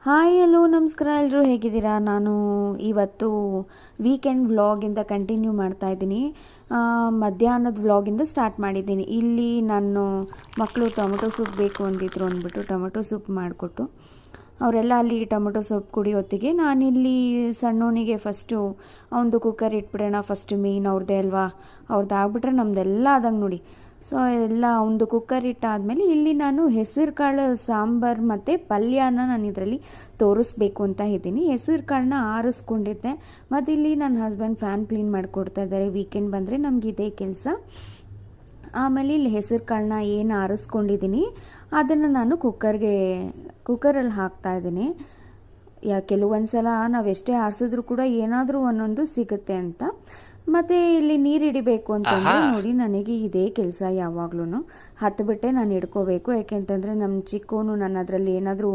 Hi hello ನಮಸ್ಕಾರ, ಎಲ್ಲರೂ ಹೇಗಿದ್ದೀರಾ? ನಾನು ಇವತ್ತು ವೀಕೆಂಡ್ ವ್ಲಾಗಿಂದ ಕಂಟಿನ್ಯೂ ಮಾಡ್ತಾ ಇದ್ದೀನಿ. ಮಧ್ಯಾಹ್ನದ ವ್ಲಾಗಿಂದ ಸ್ಟಾರ್ಟ್ ಮಾಡಿದ್ದೀನಿ. ಇಲ್ಲಿ ನಾನು ಮಕ್ಕಳು ಟೊಮೊಟೊ ಸೂಪ್ ಬೇಕು ಅಂದಿದ್ರು ಅಂದ್ಬಿಟ್ಟು ಟೊಮೊಟೊ ಸೂಪ್ ಮಾಡಿಕೊಟ್ಟು ಅವರೆಲ್ಲ ಅಲ್ಲಿ ಟೊಮೊಟೊ ಸೂಪ್ ಕುಡಿಯೋತ್ತಿಗೆ ನಾನಿಲ್ಲಿ ಸಣ್ಣವನಿಗೆ ಫಸ್ಟು ಅವನದು ಕುಕ್ಕರ್ ಇಟ್ಬಿಡೋಣ. ಫಸ್ಟ್ ಮೇನ್ ಅವ್ರದ್ದೇ ಅಲ್ವಾ, ಅವ್ರದ್ದು ಆಗ್ಬಿಟ್ರೆ ನಮ್ಮದೆಲ್ಲ ಆದಂಗೆ ನೋಡಿ. ಸೊ ಎಲ್ಲ ಒಂದು ಕುಕ್ಕರ್ ಇಟ್ಟಾದಮೇಲೆ ಇಲ್ಲಿ ನಾನು ಹೆಸರು ಕಾಳು ಸಾಂಬಾರು ಮತ್ತು ಪಲ್ಯನ ನಾನು ಇದರಲ್ಲಿ ತೋರಿಸ್ಬೇಕು ಅಂತ ಇದ್ದೀನಿ. ಹೆಸರು ಕಾಳನ್ನ ಆರಿಸ್ಕೊಂಡಿದ್ದೆ, ಮತ್ತು ಇಲ್ಲಿ ನನ್ನ ಹಸ್ಬೆಂಡ್ ಫ್ಯಾನ್ ಕ್ಲೀನ್ ಮಾಡಿಕೊಡ್ತಾ ಇದ್ದಾರೆ. ವೀಕೆಂಡ್ ಬಂದರೆ ನಮ್ಗೆ ಇದೇ ಕೆಲಸ. ಆಮೇಲೆ ಇಲ್ಲಿ ಹೆಸರು ಕಾಳನ್ನ ಏನು ಆರಿಸ್ಕೊಂಡಿದ್ದೀನಿ ಅದನ್ನು ನಾನು ಕುಕ್ಕರಲ್ಲಿ ಹಾಕ್ತಾಯಿದ್ದೀನಿ. ಕೆಲವೊಂದು ಸಲ ನಾವು ಎಷ್ಟೇ ಆರಿಸಿದ್ರು ಕೂಡ ಏನಾದರೂ ಒಂದೊಂದು ಸಿಗುತ್ತೆ ಅಂತ. ಮತ್ತು ಇಲ್ಲಿ ನೀರು ಹಿಡಿಬೇಕು ಅಂತಂದರೆ ನೋಡಿ, ನನಗೆ ಇದೇ ಕೆಲಸ ಯಾವಾಗ್ಲೂ ಹತ್ಬಿಟ್ಟೆ ನಾನು ಹಿಡ್ಕೋಬೇಕು. ಯಾಕೆಂತಂದರೆ ನಮ್ಮ ಚಿಕ್ಕವನು ನನ್ನ ಅದರಲ್ಲಿ ಏನಾದರೂ